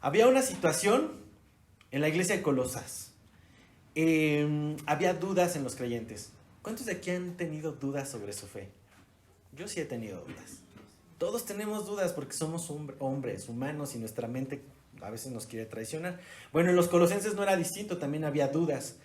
Había una situación en la iglesia de Colosas. Había dudas en los creyentes. ¿Cuántos de aquí han tenido dudas sobre su fe? Yo sí he tenido dudas. Todos tenemos dudas porque somos hombres, humanos, y nuestra mente a veces nos quiere traicionar. Bueno, en los colosenses no era distinto, también había dudas.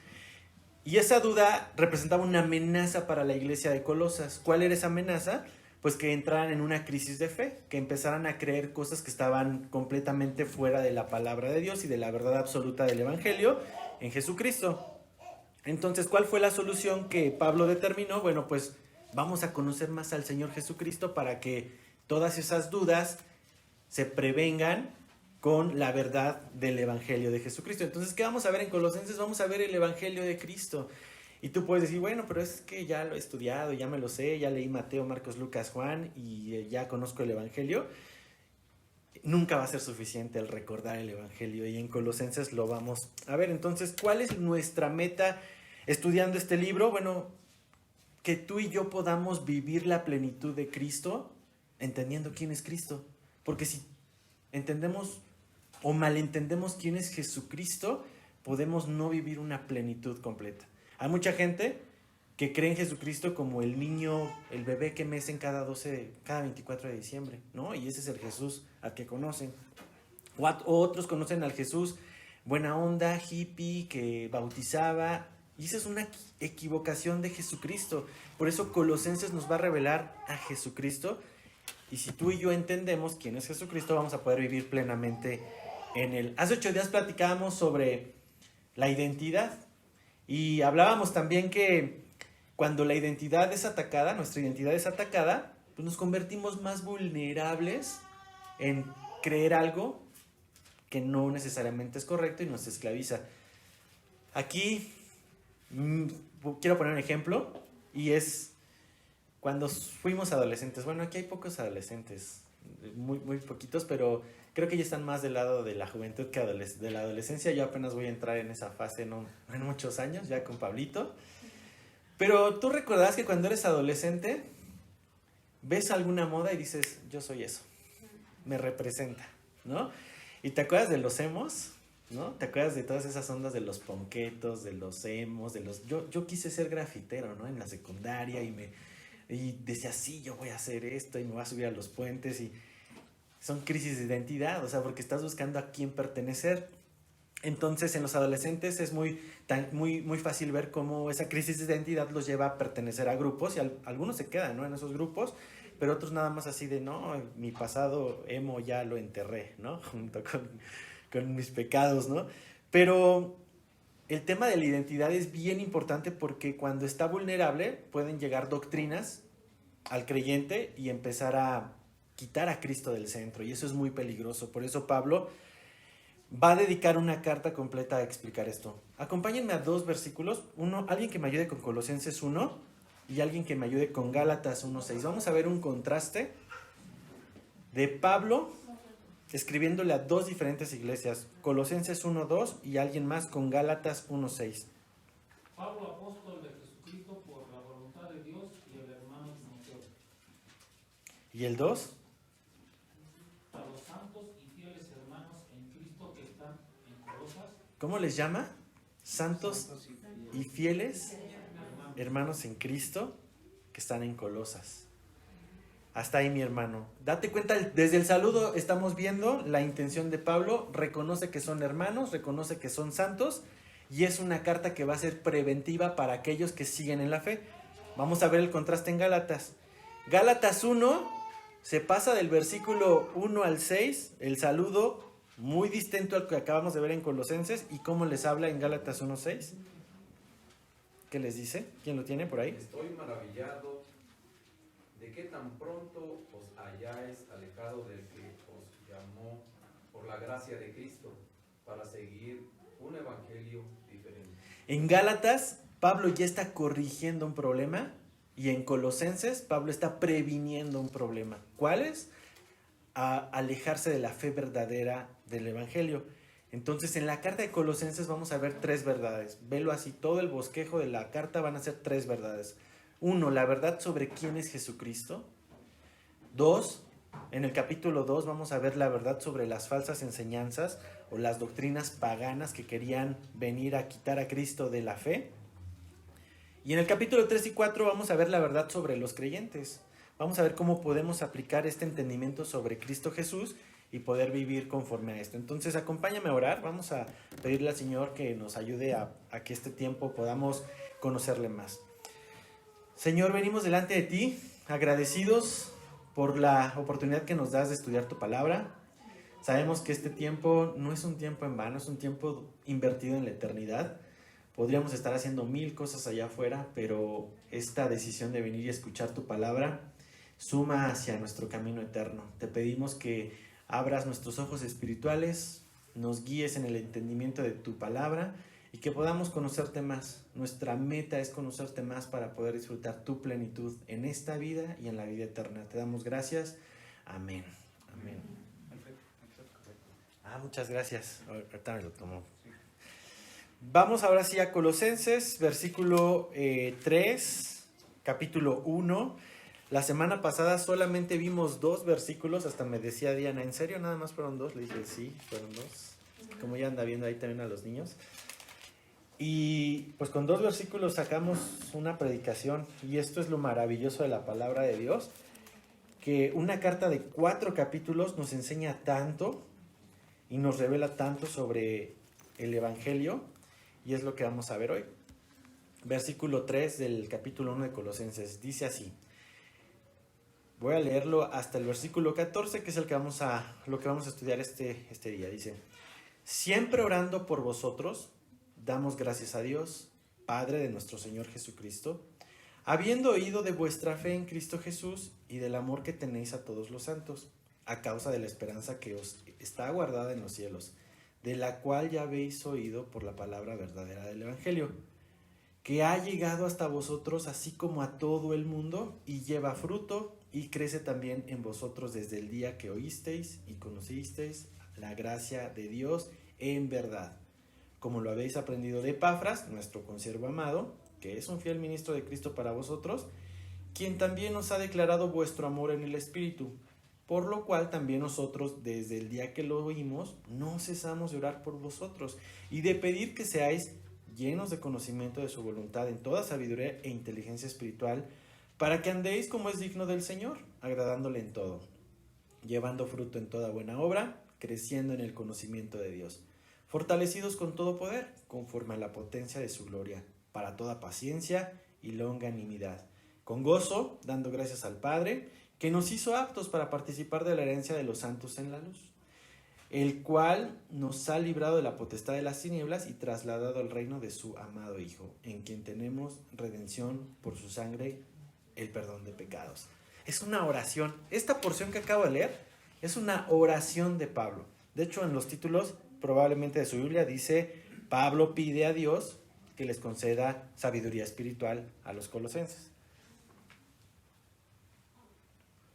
Y esa duda representaba una amenaza para la iglesia de Colosas. ¿Cuál era esa amenaza? Pues que entraran en una crisis de fe, que empezaran a creer cosas que estaban completamente fuera de la palabra de Dios y de la verdad absoluta del Evangelio en Jesucristo. Entonces, ¿cuál fue la solución que Pablo determinó? Bueno, pues vamos a conocer más al Señor Jesucristo para que todas esas dudas se prevengan con la verdad del Evangelio de Jesucristo. Entonces, ¿qué vamos a ver en Colosenses? Vamos a ver el Evangelio de Cristo. Y tú puedes decir, bueno, pero es que ya lo he estudiado, ya me lo sé, ya leí Mateo, Marcos, Lucas, Juan y ya conozco el Evangelio. Nunca va a ser suficiente el recordar el Evangelio, y en Colosenses lo vamos a ver. Entonces, ¿cuál es nuestra meta estudiando este libro? Bueno, que tú y yo podamos vivir la plenitud de Cristo entendiendo quién es Cristo. Porque si entendemos o malentendemos quién es Jesucristo, podemos no vivir una plenitud completa. Hay mucha gente que cree en Jesucristo como el niño, el bebé que mecen cada 24 de diciembre, ¿no? Y ese es el Jesús al que conocen. O otros conocen al Jesús buena onda, hippie, que bautizaba. Y esa es una equivocación de Jesucristo. Por eso Colosenses nos va a revelar a Jesucristo. Y si tú y yo entendemos quién es Jesucristo, vamos a poder vivir plenamente en él. Hace 8 días platicábamos sobre la identidad. Y hablábamos también que cuando la identidad es atacada, nuestra identidad es atacada, pues nos convertimos más vulnerables en creer algo que no necesariamente es correcto y nos esclaviza. Aquí quiero poner un ejemplo, y es cuando fuimos adolescentes. Bueno, aquí hay pocos adolescentes, muy poquitos, pero creo que ya están más del lado de la juventud que de la adolescencia. Yo apenas voy a entrar en esa fase en muchos años, ya con Pablito. Pero tú recordarás que cuando eres adolescente, ves alguna moda y dices, yo soy eso, me representa, ¿no? Y te acuerdas de los emos, ¿no? Te acuerdas de todas esas ondas de los ponquetos, de los emos, Yo quise ser grafitero, ¿no? En la secundaria y decía, sí, yo voy a hacer esto y me voy a subir a los puentes, y son crisis de identidad, o sea, porque estás buscando a quién pertenecer. Entonces, en los adolescentes es muy fácil ver cómo esa crisis de identidad los lleva a pertenecer a grupos, y algunos se quedan, ¿no?, en esos grupos, pero otros nada más así de, no, mi pasado emo ya lo enterré, ¿no? Junto con mis pecados, ¿no? Pero el tema de la identidad es bien importante, porque cuando está vulnerable pueden llegar doctrinas al creyente y empezar a quitar a Cristo del centro, y eso es muy peligroso. Por eso Pablo va a dedicar una carta completa a explicar esto. Acompáñenme a 2 versículos. Alguien que me ayude con Colosenses 1 y alguien que me ayude con Gálatas 1:6. Vamos a ver un contraste de Pablo escribiéndole a 2 diferentes iglesias. Colosenses 1:2 y alguien más con Gálatas 1:6. Pablo, apóstol de Jesucristo por la voluntad de Dios, y el hermano Timoteo. ¿Y el 2? A los santos y fieles hermanos en Cristo que están en Colosas. ¿Cómo les llama? Santos y fieles hermanos en Cristo que están en Colosas. Hasta ahí, mi hermano. Date cuenta, desde el saludo estamos viendo la intención de Pablo. Reconoce que son hermanos, reconoce que son santos, y es una carta que va a ser preventiva para aquellos que siguen en la fe. Vamos a ver el contraste en Gálatas. Gálatas 1 se pasa del versículo 1 al 6, el saludo muy distinto al que acabamos de ver en Colosenses. ¿Y cómo les habla en Gálatas 1:6? ¿Qué les dice? ¿Quién lo tiene por ahí? Estoy maravillado de que tan pronto os hayáis alejado del que os llamó por la gracia de Cristo para seguir un evangelio diferente. En Gálatas, Pablo ya está corrigiendo un problema, y en Colosenses, Pablo está previniendo un problema. ¿Cuál es? A alejarse de la fe verdadera del evangelio. Entonces, en la carta de Colosenses vamos a ver 3 verdades. Velo así, todo el bosquejo de la carta van a ser 3 verdades. 1, la verdad sobre quién es Jesucristo. 2, En el capítulo 2 vamos a ver la verdad sobre las falsas enseñanzas o las doctrinas paganas que querían venir a quitar a Cristo de la fe. Y en el capítulo 3 y 4 vamos a ver la verdad sobre los creyentes. Vamos a ver cómo podemos aplicar este entendimiento sobre Cristo Jesús y poder vivir conforme a esto. Entonces, acompáñame a orar. Vamos a pedirle al Señor que nos ayude a que este tiempo podamos conocerle más. Señor, venimos delante de ti, agradecidos por la oportunidad que nos das de estudiar tu palabra. Sabemos que este tiempo no es un tiempo en vano, es un tiempo invertido en la eternidad. Podríamos estar haciendo 1000 cosas allá afuera, pero esta decisión de venir y escuchar tu palabra suma hacia nuestro camino eterno. Te pedimos que abras nuestros ojos espirituales, nos guíes en el entendimiento de tu palabra y que podamos conocerte más. Nuestra meta es conocerte más para poder disfrutar tu plenitud en esta vida y en la vida eterna. Te damos gracias. Amén. Amén. Muchas gracias. Ahorita me lo tomo. Vamos ahora sí a Colosenses, versículo 3, capítulo 1. La semana pasada solamente vimos 2 versículos, hasta me decía Diana, ¿en serio nada más fueron 2? Le dije, sí, fueron 2. Como ya anda viendo ahí también a los niños. Y pues con 2 versículos sacamos una predicación, y esto es lo maravilloso de la palabra de Dios, que una carta de 4 capítulos nos enseña tanto y nos revela tanto sobre el Evangelio, y es lo que vamos a ver hoy. Versículo 3 del capítulo 1 de Colosenses, dice así. Voy a leerlo hasta el versículo 14, que es lo que vamos a estudiar este día. Dice, siempre orando por vosotros, damos gracias a Dios, Padre de nuestro Señor Jesucristo, habiendo oído de vuestra fe en Cristo Jesús y del amor que tenéis a todos los santos, a causa de la esperanza que os está guardada en los cielos, de la cual ya habéis oído por la palabra verdadera del Evangelio, que ha llegado hasta vosotros así como a todo el mundo y lleva fruto y crece también en vosotros desde el día que oísteis y conocisteis la gracia de Dios en verdad, como lo habéis aprendido de Epafras, nuestro consiervo amado, que es un fiel ministro de Cristo para vosotros, quien también os ha declarado vuestro amor en el Espíritu, por lo cual también nosotros desde el día que lo oímos no cesamos de orar por vosotros y de pedir que seáis llenos de conocimiento de su voluntad en toda sabiduría e inteligencia espiritual, para que andéis como es digno del Señor, agradándole en todo, llevando fruto en toda buena obra, creciendo en el conocimiento de Dios, fortalecidos con todo poder, conforme a la potencia de su gloria, para toda paciencia y longanimidad, con gozo, dando gracias al Padre, que nos hizo aptos para participar de la herencia de los santos en la luz, el cual nos ha librado de la potestad de las tinieblas y trasladado al reino de su amado Hijo, en quien tenemos redención por su sangre, el perdón de pecados. Es una oración. Esta porción que acabo de leer es una oración de Pablo. De hecho, en los títulos probablemente de su Biblia dice, Pablo pide a Dios que les conceda sabiduría espiritual a los colosenses.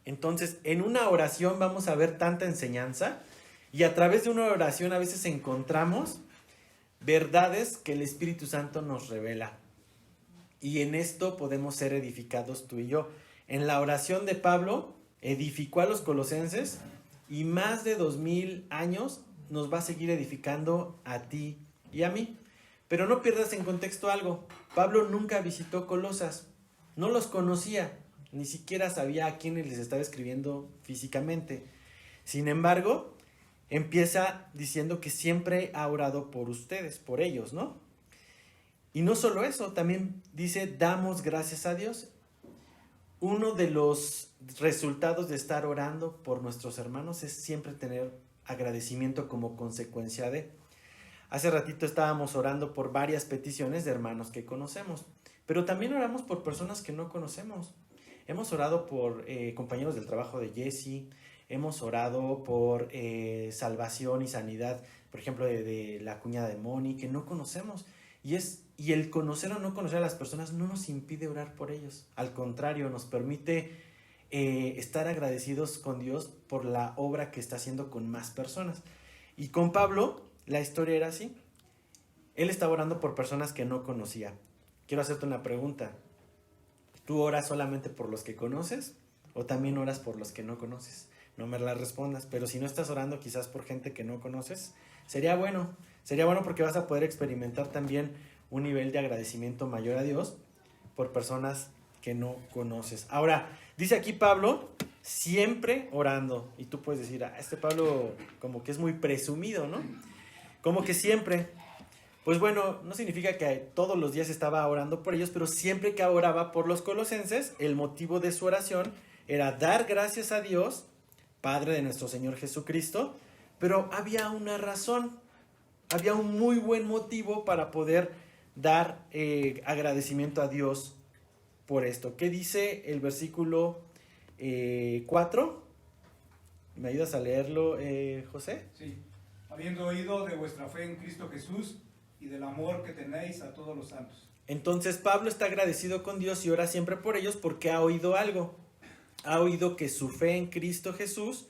Entonces, en una oración vamos a ver tanta enseñanza, y a través de una oración a veces encontramos verdades que el Espíritu Santo nos revela. Y en esto podemos ser edificados tú y yo. En la oración de Pablo, edificó a los colosenses y más de 2000 años nos va a seguir edificando a ti y a mí. Pero no pierdas en contexto algo. Pablo nunca visitó Colosas, no los conocía, ni siquiera sabía a quiénes les estaba escribiendo físicamente. Sin embargo, empieza diciendo que siempre ha orado por ustedes, por ellos, ¿no? Y no solo eso, también dice, damos gracias a Dios. Uno de los resultados de estar orando por nuestros hermanos es siempre tener agradecimiento como consecuencia de. Hace ratito estábamos orando por varias peticiones de hermanos que conocemos, pero también oramos por personas que no conocemos. Hemos orado por compañeros del trabajo de Jesse, hemos orado por salvación y sanidad, por ejemplo, de la cuñada de Moni, que no conocemos. Y el conocer o no conocer a las personas no nos impide orar por ellos. Al contrario, nos permite estar agradecidos con Dios por la obra que está haciendo con más personas. Y con Pablo, la historia era así. Él estaba orando por personas que no conocía. Quiero hacerte una pregunta. ¿Tú oras solamente por los que conoces o también oras por los que no conoces? no me la respondas, pero si no estás orando quizás por gente que no conoces, sería bueno porque vas a poder experimentar también un nivel de agradecimiento mayor a Dios por personas que no conoces. Ahora, dice aquí Pablo, siempre orando, y tú puedes decir, este Pablo como que es muy presumido, ¿no? Como que siempre. Pues bueno, no significa que todos los días estaba orando por ellos, pero siempre que oraba por los colosenses, el motivo de su oración era dar gracias a Dios, Padre de nuestro Señor Jesucristo, pero había una razón, había un muy buen motivo para poder dar agradecimiento a Dios por esto. ¿Qué dice el versículo 4? ¿Me ayudas a leerlo, José? Sí. Habiendo oído de vuestra fe en Cristo Jesús y del amor que tenéis a todos los santos. Entonces Pablo está agradecido con Dios y ora siempre por ellos porque ha oído algo. Ha oído que su fe en Cristo Jesús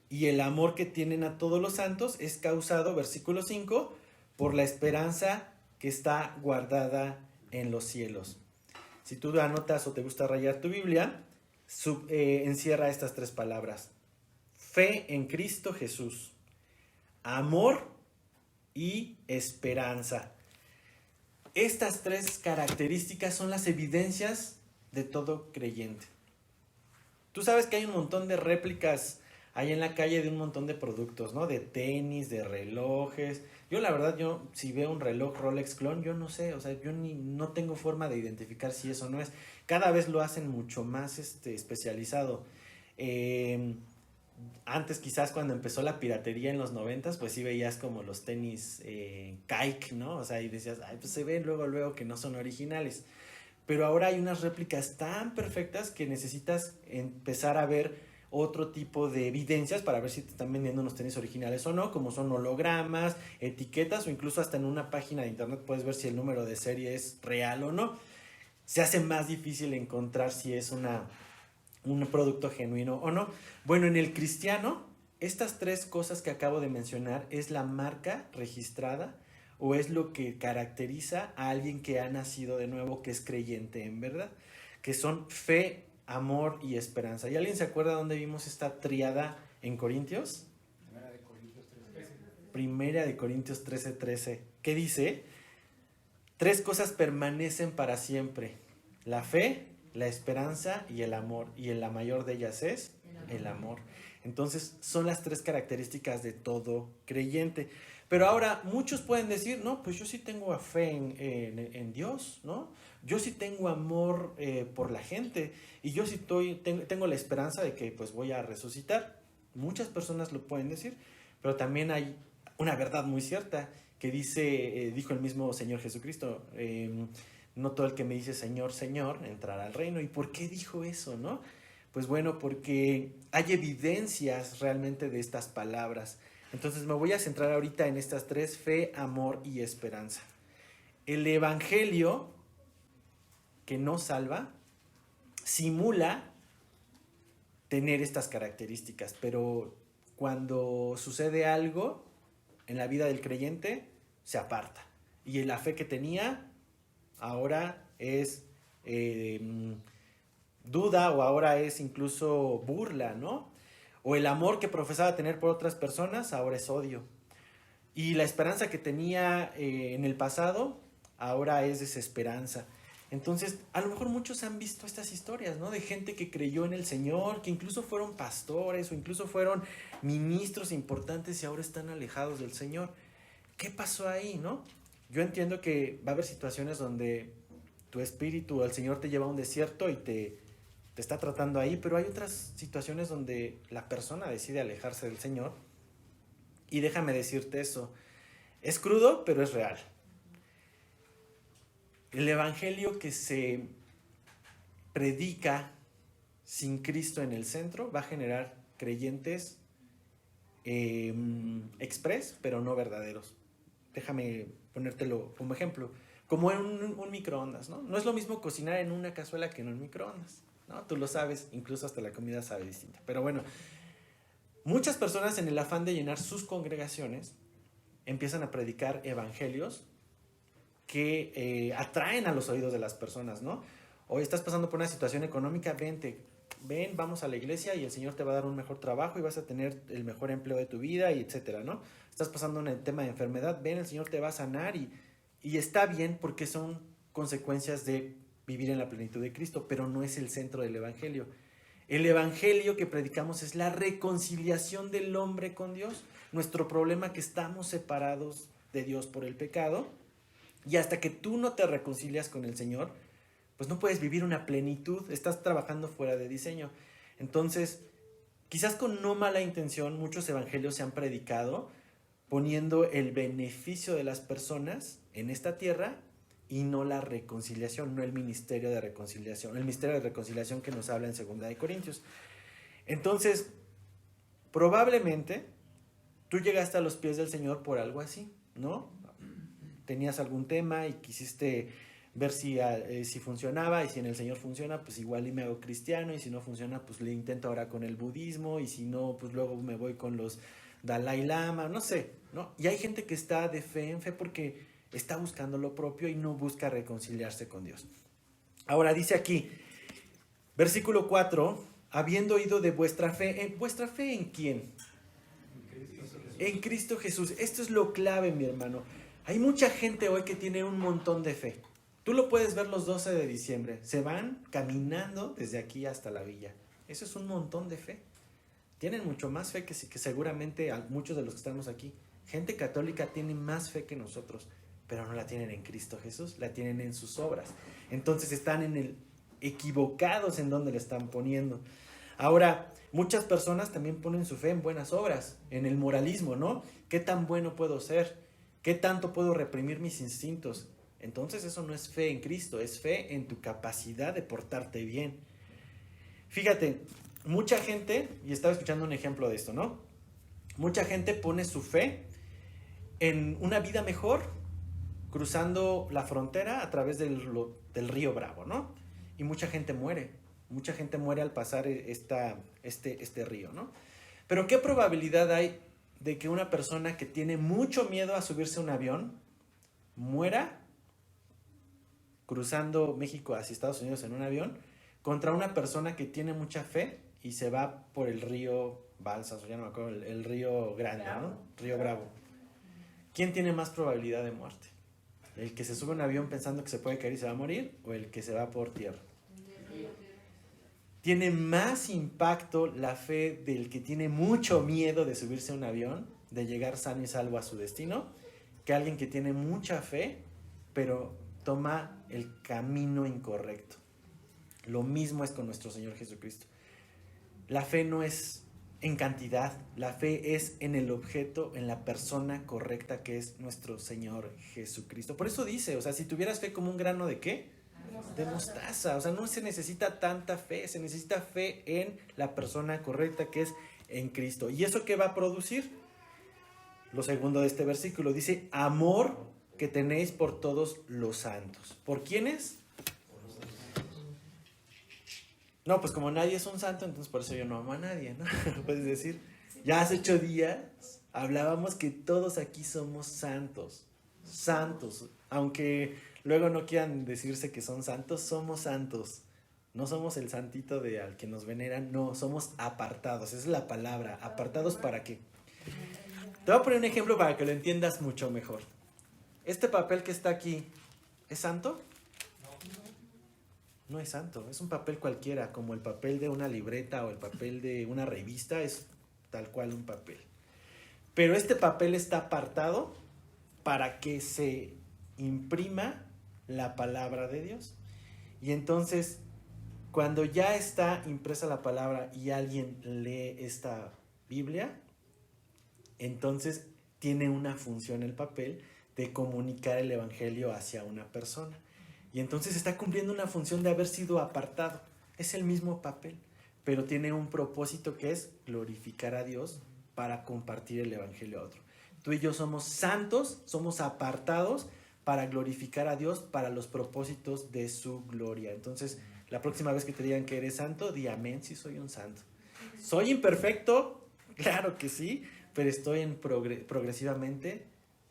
y el amor que tienen a todos los santos es causado, versículo 5, por la esperanza que está guardada en los cielos. Si tú anotas o te gusta rayar tu Biblia, encierra estas 3 palabras. Fe en Cristo Jesús, amor y esperanza. Estas 3 características son las evidencias de todo creyente. Tú sabes que hay un montón de réplicas ahí en la calle de un montón de productos, ¿no? De tenis, de relojes. Yo la verdad, si veo un reloj Rolex clon, yo no sé, o sea, yo no tengo forma de identificar si eso no es. Cada vez lo hacen mucho más especializado. Antes quizás cuando empezó la piratería en los 90s, pues sí veías como los tenis Kike, ¿no? O sea, y decías, ay, pues se ven luego que no son originales. Pero ahora hay unas réplicas tan perfectas que necesitas empezar a ver otro tipo de evidencias para ver si te están vendiendo unos tenis originales o no, como son hologramas, etiquetas o incluso hasta en una página de internet puedes ver si el número de serie es real o no. Se hace más difícil encontrar si es un producto genuino o no. Bueno, en el cristiano, estas 3 cosas que acabo de mencionar es la marca registrada o es lo que caracteriza a alguien que ha nacido de nuevo, que es creyente en verdad, que son fe, amor y esperanza. ¿Y alguien se acuerda dónde vimos esta tríada en Corintios? Primera de Corintios 13:13. ¿Qué dice? 3 cosas permanecen para siempre: la fe, la esperanza y el amor. Y la mayor de ellas es el amor. Entonces son las 3 características de todo creyente. Pero ahora muchos pueden decir, no, pues yo sí tengo fe en Dios, ¿no? Yo sí tengo amor por la gente y yo sí tengo la esperanza de que pues voy a resucitar. Muchas personas lo pueden decir, pero también hay una verdad muy cierta que dijo el mismo Señor Jesucristo, no todo el que me dice Señor, Señor, entrará al reino. ¿Y por qué dijo eso, no? Pues bueno, porque hay evidencias realmente de estas palabras. Entonces me voy a centrar ahorita en estas 3, fe, amor y esperanza. El evangelio que no salva simula tener estas características, pero cuando sucede algo en la vida del creyente, se aparta. Y la fe que tenía ahora es duda o ahora es incluso burla, ¿no? O el amor que profesaba tener por otras personas ahora es odio. Y la esperanza que tenía en el pasado ahora es desesperanza. Entonces, a lo mejor muchos han visto estas historias, ¿no? De gente que creyó en el Señor, que incluso fueron pastores o incluso fueron ministros importantes y ahora están alejados del Señor. ¿Qué pasó ahí, no? Yo entiendo que va a haber situaciones donde tu espíritu, el Señor te lleva a un desierto y te está tratando ahí, pero hay otras situaciones donde la persona decide alejarse del Señor. Y déjame decirte eso, es crudo, pero es real. El evangelio que se predica sin Cristo en el centro va a generar creyentes express, pero no verdaderos. Déjame ponértelo como ejemplo, como en un microondas, ¿no? No es lo mismo cocinar en una cazuela que en un microondas, ¿no? Tú lo sabes, incluso hasta la comida sabe distinta. Pero bueno, muchas personas en el afán de llenar sus congregaciones empiezan a predicar evangelios que atraen a los oídos de las personas, ¿no? Hoy estás pasando por una situación económica, vente, ven, vamos a la iglesia y el Señor te va a dar un mejor trabajo y vas a tener el mejor empleo de tu vida y etcétera, ¿no? Estás pasando un tema de enfermedad, ven, el Señor te va a sanar y está bien porque son consecuencias de vivir en la plenitud de Cristo, pero no es el centro del Evangelio. El Evangelio que predicamos es la reconciliación del hombre con Dios. Nuestro problema es que estamos separados de Dios por el pecado y hasta que tú no te reconcilias con el Señor, pues no puedes vivir una plenitud, estás trabajando fuera de diseño. Entonces, quizás con no mala intención, muchos evangelios se han predicado poniendo el beneficio de las personas en esta tierra y no la reconciliación, no el ministerio de reconciliación, el misterio de reconciliación que nos habla en 2 de Corintios. Entonces, probablemente tú llegaste a los pies del Señor por algo así, ¿no? Tenías algún tema y quisiste ver si funcionaba, y si en el Señor funciona, pues igual y me hago cristiano, y si no funciona, pues le intento ahora con el budismo, y si no, pues luego me voy con los Dalai Lama, no sé, ¿no? Y hay gente que está de fe en fe porque está buscando lo propio y no busca reconciliarse con Dios. Ahora dice aquí, versículo 4, habiendo oído de vuestra fe ¿en quién? En Cristo Jesús. Esto es lo clave, mi hermano. Hay mucha gente hoy que tiene un montón de fe. Tú lo puedes ver los 12 de diciembre. Se van caminando desde aquí hasta la villa. Eso es un montón de fe. Tienen mucho más fe que seguramente muchos de los que estamos aquí. Gente católica tiene más fe que nosotros, pero no la tienen en Cristo Jesús, la tienen en sus obras. Entonces están equivocados en donde le están poniendo. Ahora, muchas personas también ponen su fe en buenas obras, en el moralismo, ¿no? ¿Qué tan bueno puedo ser? ¿Qué tanto puedo reprimir mis instintos? Entonces eso no es fe en Cristo, es fe en tu capacidad de portarte bien. Fíjate, mucha gente, y estaba escuchando un ejemplo de esto, ¿no? Mucha gente pone su fe en una vida mejor cruzando la frontera a través del río Bravo, ¿no? Y mucha gente muere al pasar este río, ¿no? Pero ¿qué probabilidad hay de que una persona que tiene mucho miedo a subirse a un avión muera cruzando México hacia Estados Unidos en un avión contra una persona que tiene mucha fe y se va por el río Balsas, o ya no me acuerdo, el río Grande, ¿no? Río Bravo. ¿Quién tiene más probabilidad de muerte? ¿El que se sube a un avión pensando que se puede caer y se va a morir o el que se va por tierra? Tiene más impacto la fe del que tiene mucho miedo de subirse a un avión, de llegar sano y salvo a su destino, que alguien que tiene mucha fe, pero toma el camino incorrecto. Lo mismo es con nuestro Señor Jesucristo. La fe no es en cantidad, la fe es en el objeto, en la persona correcta que es nuestro Señor Jesucristo. Por eso dice, o sea, si tuvieras fe como un grano de ¿qué? De mostaza. O sea, no se necesita tanta fe, se necesita fe en la persona correcta que es en Cristo. ¿Y eso qué va a producir? Lo segundo de este versículo dice, amor que tenéis por todos los santos. ¿Por quiénes? No, pues como nadie es un santo, entonces por eso yo no amo a nadie, ¿no? Puedes decir, ya hace 8 días hablábamos que todos aquí somos santos, aunque luego no quieran decirse que son santos, somos santos. No somos el santito al que nos veneran, no, somos apartados, esa es la palabra. ¿Apartados para qué? Te voy a poner un ejemplo para que lo entiendas mucho mejor. Este papel que está aquí, ¿es santo? No es santo, es un papel cualquiera, como el papel de una libreta o el papel de una revista, es tal cual un papel. Pero este papel está apartado para que se imprima la palabra de Dios. Y entonces, cuando ya está impresa la palabra y alguien lee esta Biblia, entonces tiene una función el papel de comunicar el evangelio hacia una persona. Y entonces está cumpliendo una función de haber sido apartado. Es el mismo papel, pero tiene un propósito que es glorificar a Dios para compartir el evangelio a otro. Tú y yo somos santos, somos apartados para glorificar a Dios para los propósitos de su gloria. Entonces, la próxima vez que te digan que eres santo, di amén, sí soy un santo. ¿Soy imperfecto? Claro que sí, pero estoy progresivamente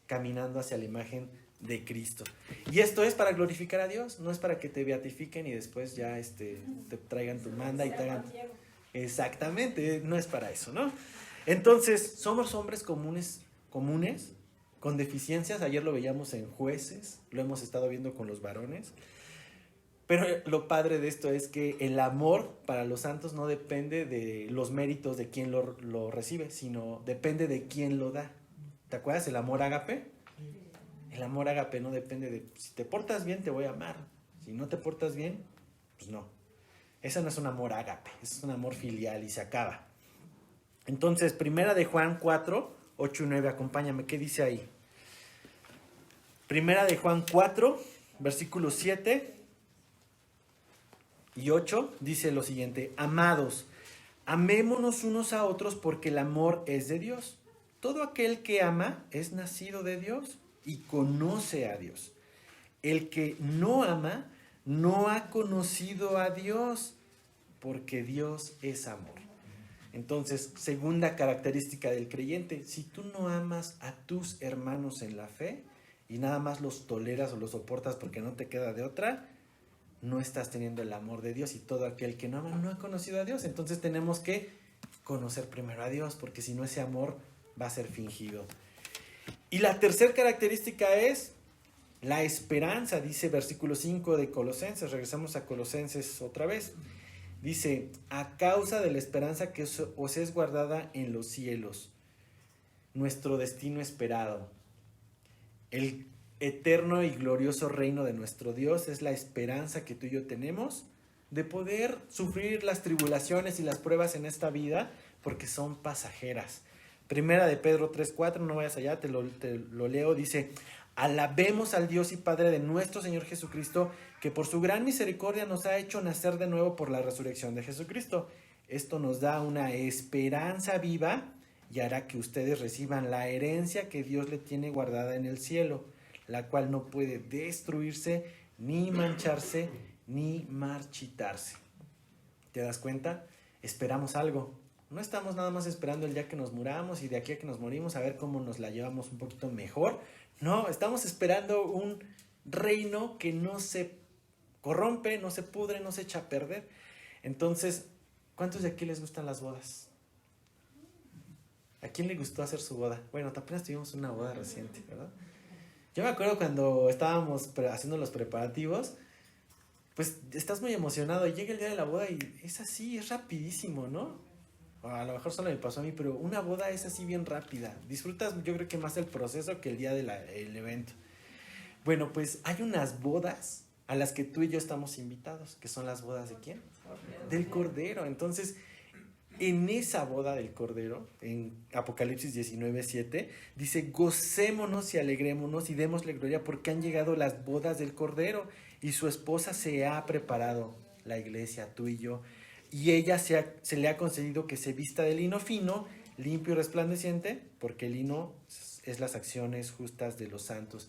caminando hacia la imagen de Cristo. Y esto es para glorificar a Dios, no es para que te beatifiquen y después ya te traigan tu manda y te hagan... Exactamente, no es para eso, ¿no? Entonces, somos hombres comunes, con deficiencias. Ayer lo veíamos en Jueces, lo hemos estado viendo con los varones. Pero lo padre de esto es que el amor para los santos no depende de los méritos de quien lo recibe, sino depende de quien lo da. ¿Te acuerdas? El amor ágape. El amor ágape no depende de, si te portas bien te voy a amar, si no te portas bien, pues no. Ese no es un amor ágape, es un amor filial y se acaba. Entonces, primera de Juan 4, 8 y 9, acompáñame, ¿qué dice ahí? Primera de Juan 4, versículos 7 y 8, dice lo siguiente: amados, amémonos unos a otros porque el amor es de Dios. Todo aquel que ama es nacido de Dios y conoce a Dios. El que no ama no ha conocido a Dios, porque Dios es amor. Entonces, segunda característica del creyente: si tú no amas a tus hermanos en la fe y nada más los toleras o los soportas porque no te queda de otra, no estás teniendo el amor de Dios, y todo aquel que no ama no ha conocido a Dios. Entonces tenemos que conocer primero a Dios, porque si no, ese amor va a ser fingido. Y la tercera característica es la esperanza, dice versículo 5 de Colosenses. Regresamos a Colosenses otra vez. Dice: a causa de la esperanza que os es guardada en los cielos, nuestro destino esperado. El eterno y glorioso reino de nuestro Dios es la esperanza que tú y yo tenemos de poder sufrir las tribulaciones y las pruebas en esta vida, porque son pasajeras. Primera de Pedro 3:4, no vayas allá, te lo leo, dice: alabemos al Dios y Padre de nuestro Señor Jesucristo, que por su gran misericordia nos ha hecho nacer de nuevo por la resurrección de Jesucristo. Esto nos da una esperanza viva y hará que ustedes reciban la herencia que Dios le tiene guardada en el cielo, la cual no puede destruirse, ni mancharse, ni marchitarse. ¿Te das cuenta? Esperamos algo. No estamos nada más esperando el día que nos muramos y de aquí a que nos morimos a ver cómo nos la llevamos un poquito mejor. No, estamos esperando un reino que no se corrompe, no se pudre, no se echa a perder. Entonces, ¿cuántos de aquí les gustan las bodas? ¿A quién le gustó hacer su boda? Bueno, apenas tuvimos una boda reciente, ¿verdad? Yo me acuerdo cuando estábamos haciendo los preparativos, pues estás muy emocionado y llega el día de la boda y es así, es rapidísimo, ¿no? A lo mejor solo me pasó a mí, pero una boda es así bien rápida. Disfrutas, yo creo que más el proceso que el día del evento. Bueno, pues hay unas bodas a las que tú y yo estamos invitados, que son las bodas ¿de quién? Del Cordero. Entonces, en esa boda del Cordero, en Apocalipsis 19:7, dice: gocémonos y alegrémonos y démosle gloria, porque han llegado las bodas del Cordero y su esposa se ha preparado, la iglesia, tú y yo. Y ella se le ha concedido que se vista de lino fino, limpio y resplandeciente, porque el lino es las acciones justas de los santos.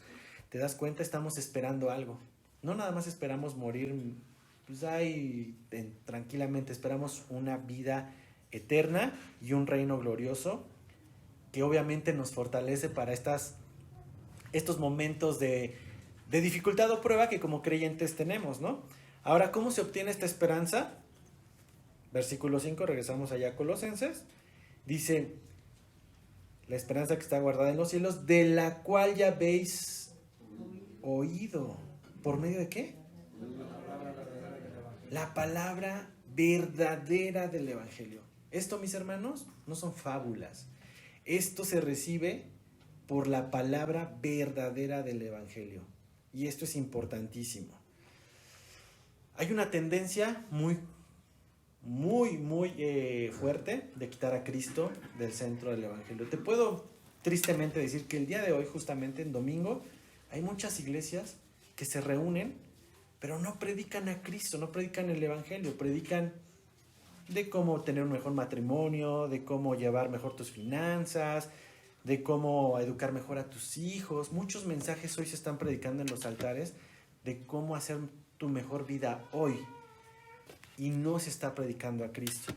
¿Te das cuenta? Estamos esperando algo. No nada más esperamos morir pues ahí tranquilamente, esperamos una vida eterna y un reino glorioso que obviamente nos fortalece para estos momentos de dificultad o prueba que como creyentes tenemos, ¿no? Ahora, ¿cómo se obtiene esta esperanza? Versículo 5, regresamos allá a Colosenses. Dice: la esperanza que está guardada en los cielos, de la cual ya habéis oído. ¿Por medio de qué? La palabra verdadera del Evangelio. Esto, mis hermanos, no son fábulas. Esto se recibe por la palabra verdadera del Evangelio. Y esto es importantísimo. Hay una tendencia muy fuerte de quitar a Cristo del centro del Evangelio. Te puedo tristemente decir que el día de hoy, justamente en domingo, hay muchas iglesias que se reúnen, pero no predican a Cristo, no predican el Evangelio, predican de cómo tener un mejor matrimonio, de cómo llevar mejor tus finanzas, de cómo educar mejor a tus hijos. Muchos mensajes hoy se están predicando en los altares de cómo hacer tu mejor vida hoy. Y no se está predicando a Cristo.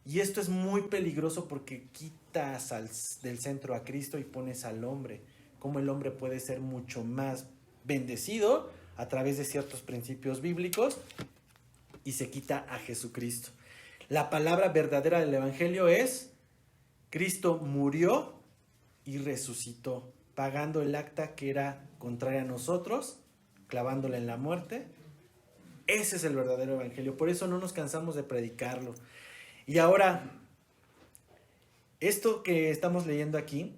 Y esto es muy peligroso porque quitas del centro a Cristo y pones al hombre. Cómo el hombre puede ser mucho más bendecido a través de ciertos principios bíblicos y se quita a Jesucristo. La palabra verdadera del Evangelio es: Cristo murió y resucitó, pagando el acta que era contraria a nosotros, clavándola en la muerte. Ese es el verdadero Evangelio. Por eso no nos cansamos de predicarlo. Y ahora, esto que estamos leyendo aquí,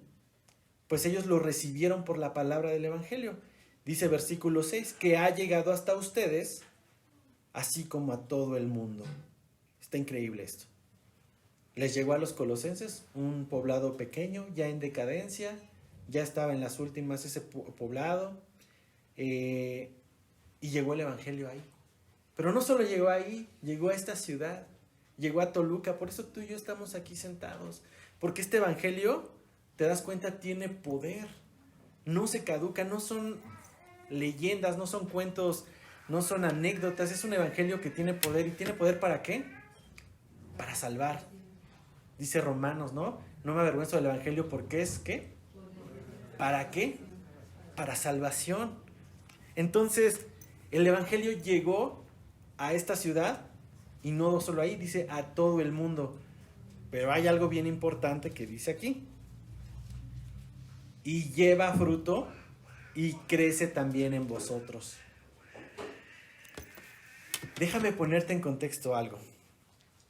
pues ellos lo recibieron por la palabra del Evangelio. Dice versículo 6, que ha llegado hasta ustedes, así como a todo el mundo. Está increíble esto. Les llegó a los colosenses, un poblado pequeño, ya en decadencia, ya estaba en las últimas ese poblado, y llegó el Evangelio ahí. Pero no solo llegó ahí, llegó a esta ciudad, llegó a Toluca. Por eso tú y yo estamos aquí sentados, porque este Evangelio, te das cuenta, tiene poder, no se caduca, no son leyendas, no son cuentos, no son anécdotas, es un Evangelio que tiene poder. ¿Y tiene poder para qué? Para salvar. Dice Romanos, ¿no? No me avergüenzo del Evangelio porque es, ¿qué? ¿Para qué? Para salvación. Entonces, el Evangelio llegó a esta ciudad y no solo ahí, dice a todo el mundo. Pero hay algo bien importante que dice aquí. Y lleva fruto y crece también en vosotros. Déjame ponerte en contexto algo,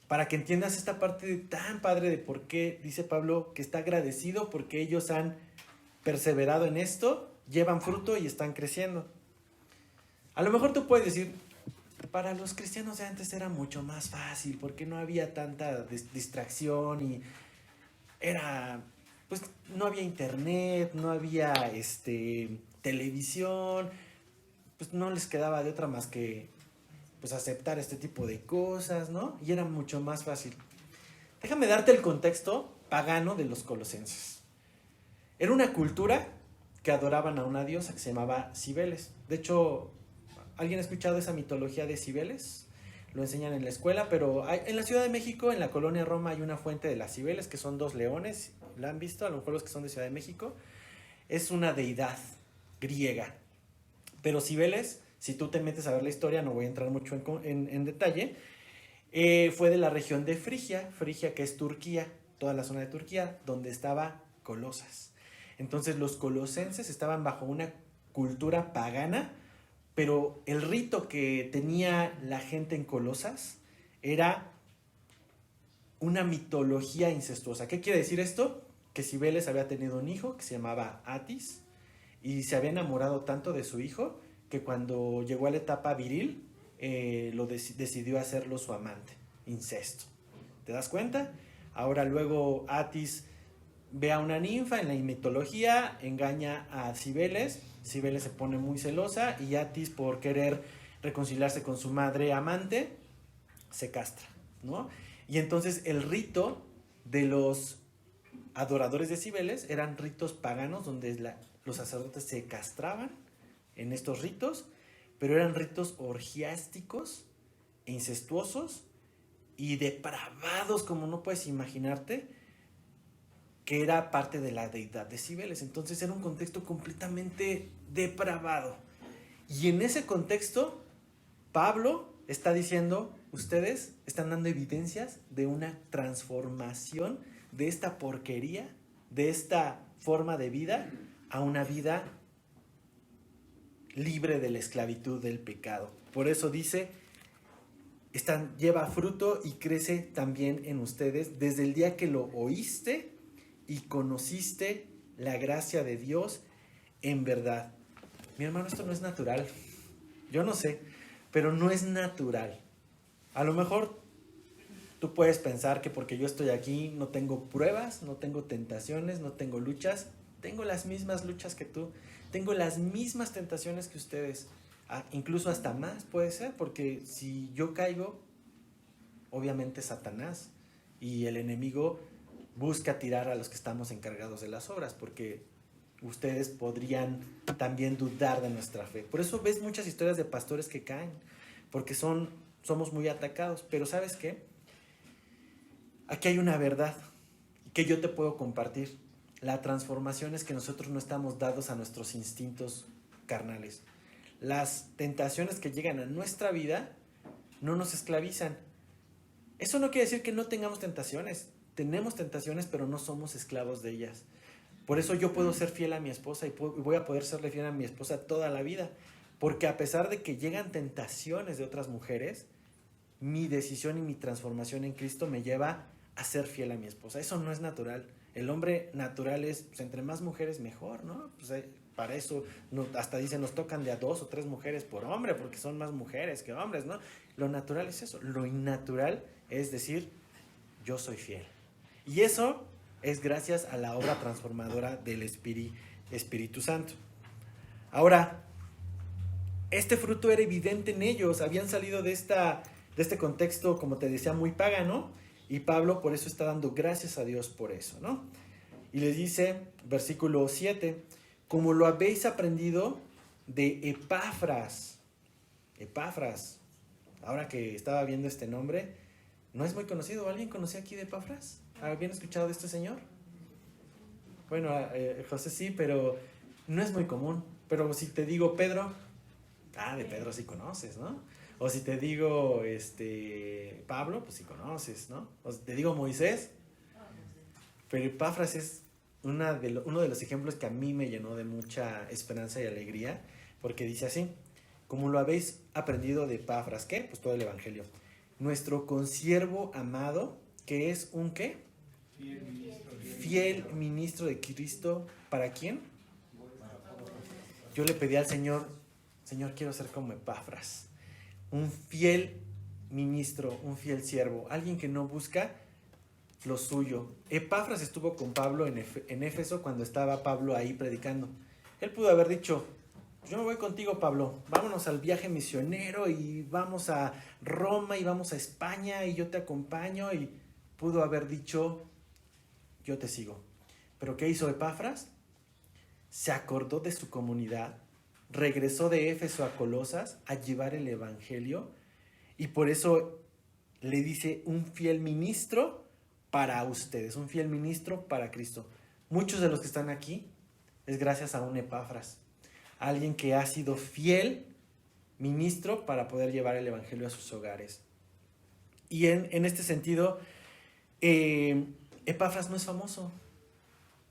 para que entiendas esta parte tan padre de por qué dice Pablo que está agradecido porque ellos han perseverado en esto, llevan fruto y están creciendo. A lo mejor tú puedes decir, para los cristianos de antes era mucho más fácil porque no había tanta distracción y pues no había internet, no había televisión, pues no les quedaba de otra más que pues aceptar este tipo de cosas, ¿no? Y era mucho más fácil. Déjame darte el contexto pagano de los colosenses. Era una cultura que adoraban a una diosa que se llamaba Cibeles. De hecho, ¿alguien ha escuchado esa mitología de Cibeles? Lo enseñan en la escuela, pero en la Ciudad de México, en la colonia Roma, hay una fuente de las Cibeles, que son 2 leones. ¿La han visto? A lo mejor los que son de Ciudad de México. Es una deidad griega. Pero Cibeles, si tú te metes a ver la historia, no voy a entrar mucho en detalle, fue de la región de Frigia, que es Turquía, toda la zona de Turquía, donde estaba Colosas. Entonces los colosenses estaban bajo una cultura pagana, pero el rito que tenía la gente en Colosas era una mitología incestuosa. ¿Qué quiere decir esto? Que Cibeles había tenido un hijo que se llamaba Atis y se había enamorado tanto de su hijo que cuando llegó a la etapa viril decidió hacerlo su amante. Incesto. ¿Te das cuenta? Ahora luego Atis ve a una ninfa en la mitología, engaña a Cibeles. Cibeles se pone muy celosa y Atis, por querer reconciliarse con su madre amante, se castra, ¿no? Y entonces el rito de los adoradores de Cibeles eran ritos paganos donde los sacerdotes se castraban en estos ritos, pero eran ritos orgiásticos e incestuosos y depravados como no puedes imaginarte, que era parte de la deidad de Cibeles. Entonces era un contexto completamente depravado. Y en ese contexto, Pablo está diciendo, ustedes están dando evidencias de una transformación de esta porquería, de esta forma de vida, a una vida libre de la esclavitud del pecado. Por eso dice, lleva fruto y crece también en ustedes desde el día que lo oíste y conociste la gracia de Dios en verdad. Mi hermano, esto no es natural. Yo no sé, pero no es natural. A lo mejor tú puedes pensar que porque yo estoy aquí no tengo pruebas, no tengo tentaciones, no tengo luchas. Tengo las mismas luchas que tú. Tengo las mismas tentaciones que ustedes. Incluso hasta más puede ser, porque si yo caigo, obviamente Satanás y el enemigo busca tirar a los que estamos encargados de las obras, porque ustedes podrían también dudar de nuestra fe. Por eso ves muchas historias de pastores que caen, porque somos muy atacados. Pero ¿sabes qué? Aquí hay una verdad que yo te puedo compartir. La transformación es que nosotros no estamos dados a nuestros instintos carnales. Las tentaciones que llegan a nuestra vida no nos esclavizan. Eso no quiere decir que no tengamos tentaciones. Tenemos tentaciones, pero no somos esclavos de ellas. Por eso yo puedo ser fiel a mi esposa y voy a poder serle fiel a mi esposa toda la vida. Porque a pesar de que llegan tentaciones de otras mujeres, mi decisión y mi transformación en Cristo me lleva a ser fiel a mi esposa. Eso no es natural. El hombre natural es, pues, entre más mujeres mejor, ¿no? Pues, para eso, hasta dicen, nos tocan de a 2 o 3 mujeres por hombre, porque son más mujeres que hombres, ¿no? Lo natural es eso. Lo innatural es decir, yo soy fiel. Y eso es gracias a la obra transformadora del Espíritu Santo. Ahora, este fruto era evidente en ellos. Habían salido de este contexto, como te decía, muy pagano. Y Pablo por eso está dando gracias a Dios por eso, ¿no? Y les dice, versículo 7, como lo habéis aprendido de Epafras. Epafras. Ahora que estaba viendo este nombre, no es muy conocido. ¿Alguien conocía aquí de Epafras? ¿Habían escuchado de este señor? Bueno, José sí, pero no es muy común. Pero si te digo Pedro, de Pedro sí conoces, ¿no? O si te digo Pablo, pues sí conoces, ¿no? O si te digo Moisés. Pero Epafras es uno de los ejemplos que a mí me llenó de mucha esperanza y alegría, porque dice así, como lo habéis aprendido de Epafras, ¿qué? Pues todo el Evangelio. Nuestro consiervo amado, que es un ¿qué? Fiel ministro de Cristo. ¿Para quién? Yo le pedí al Señor, quiero ser como Epafras. Un fiel ministro, un fiel siervo, alguien que no busca lo suyo. Epafras estuvo con Pablo en Éfeso cuando estaba Pablo ahí predicando. Él pudo haber dicho, yo me voy contigo, Pablo, vámonos al viaje misionero y vamos a Roma y vamos a España y yo te acompaño, y pudo haber dicho, yo te sigo. Pero ¿qué hizo Epafras? Se acordó de su comunidad, regresó de Éfeso a Colosas a llevar el Evangelio, y por eso le dice un fiel ministro para ustedes, un fiel ministro para Cristo. Muchos de los que están aquí es gracias a un Epafras, alguien que ha sido fiel ministro para poder llevar el Evangelio a sus hogares. Y en este sentido, Epafras no es famoso,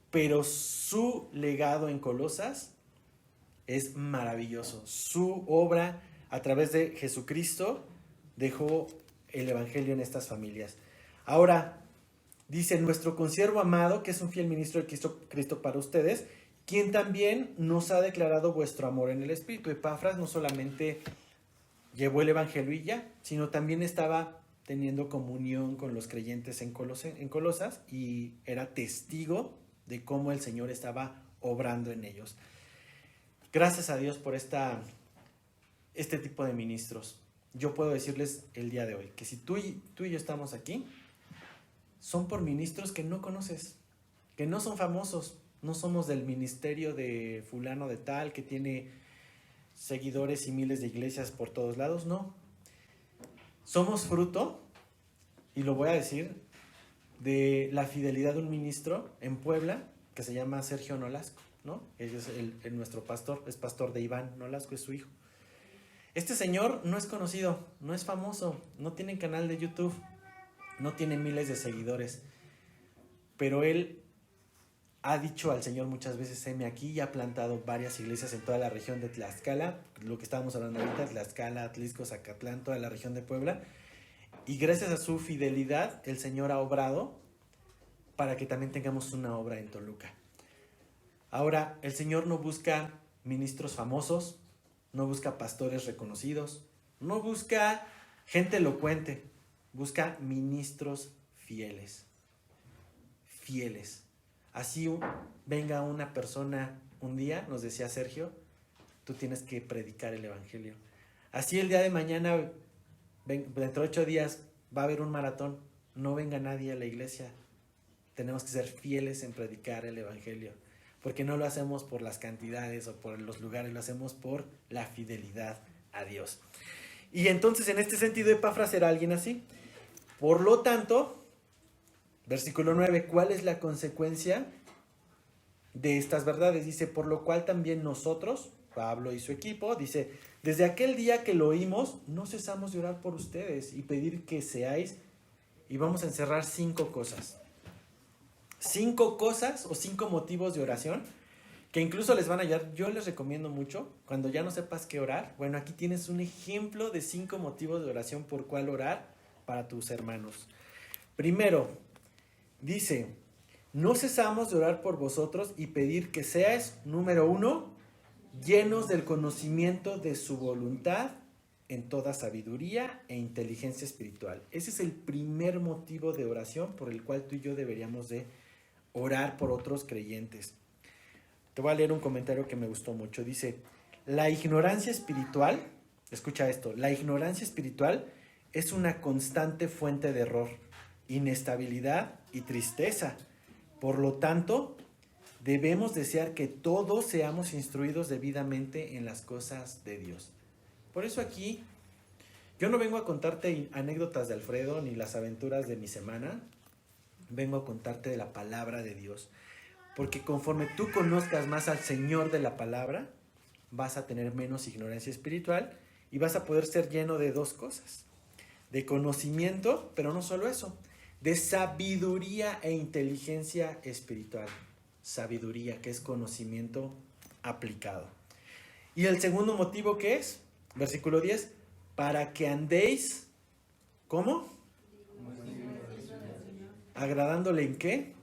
pero su legado en Colosas es maravilloso. Su obra a través de Jesucristo dejó el Evangelio en estas familias. Ahora, dice, nuestro consiervo amado, que es un fiel ministro de Cristo para ustedes, quien también nos ha declarado vuestro amor en el Espíritu. Epafras no solamente llevó el Evangelio y ya, sino también estaba teniendo comunión con los creyentes en Colosas y era testigo de cómo el Señor estaba obrando en ellos. Gracias a Dios por este tipo de ministros. Yo puedo decirles el día de hoy que si tú y yo estamos aquí, son por ministros que no conoces, que no son famosos, no somos del ministerio de fulano de tal, que tiene seguidores y miles de iglesias por todos lados, no. Somos fruto, y lo voy a decir, de la fidelidad de un ministro en Puebla que se llama Sergio Nolasco, ¿no? Él es nuestro pastor, es pastor de Iván Nolasco, es su hijo. Este señor no es conocido, no es famoso, no tiene canal de YouTube, no tiene miles de seguidores, pero él ha dicho al Señor muchas veces, heme aquí, y ha plantado varias iglesias en toda la región de Tlaxcala, lo que estábamos hablando ahorita, Tlaxcala, Atlisco, Zacatlán, toda la región de Puebla, y gracias a su fidelidad, el Señor ha obrado para que también tengamos una obra en Toluca. Ahora, el Señor no busca ministros famosos, no busca pastores reconocidos, no busca gente elocuente, busca ministros fieles. Fieles. Así venga una persona un día, nos decía Sergio, tú tienes que predicar el Evangelio. Así el día de mañana, dentro de 8 días, va a haber un maratón, no venga nadie a la iglesia. Tenemos que ser fieles en predicar el Evangelio, porque no lo hacemos por las cantidades o por los lugares, lo hacemos por la fidelidad a Dios. Y entonces, en este sentido, Epafras era alguien así. Por lo tanto, versículo 9, ¿cuál es la consecuencia de estas verdades? Dice, por lo cual también nosotros, Pablo y su equipo, dice, desde aquel día que lo oímos, no cesamos de orar por ustedes y pedir que seáis, y vamos a encerrar 5 cosas. 5 cosas o 5 motivos de oración que incluso les van a ayudar. Yo les recomiendo mucho, cuando ya no sepas qué orar, bueno, aquí tienes un ejemplo de 5 motivos de oración por cuál orar para tus hermanos. Primero, dice, no cesamos de orar por vosotros y pedir que seáis, número 1, llenos del conocimiento de su voluntad en toda sabiduría e inteligencia espiritual. Ese es el primer motivo de oración por el cual tú y yo deberíamos de orar por otros creyentes. Te voy a leer un comentario que me gustó mucho. Dice, la ignorancia espiritual, escucha esto, la ignorancia espiritual es una constante fuente de error, inestabilidad y tristeza. Por lo tanto, debemos desear que todos seamos instruidos debidamente en las cosas de Dios. Por eso aquí, yo no vengo a contarte anécdotas de Alfredo ni las aventuras de mi semana. Vengo a contarte de la palabra de Dios. Porque conforme tú conozcas más al Señor de la palabra, vas a tener menos ignorancia espiritual y vas a poder ser lleno de 2 cosas. De conocimiento, pero no solo eso, de sabiduría e inteligencia espiritual. Sabiduría, que es conocimiento aplicado. Y el segundo motivo, ¿qué es? Versículo 10, para que andéis, ¿cómo? ¿Agradándole en qué?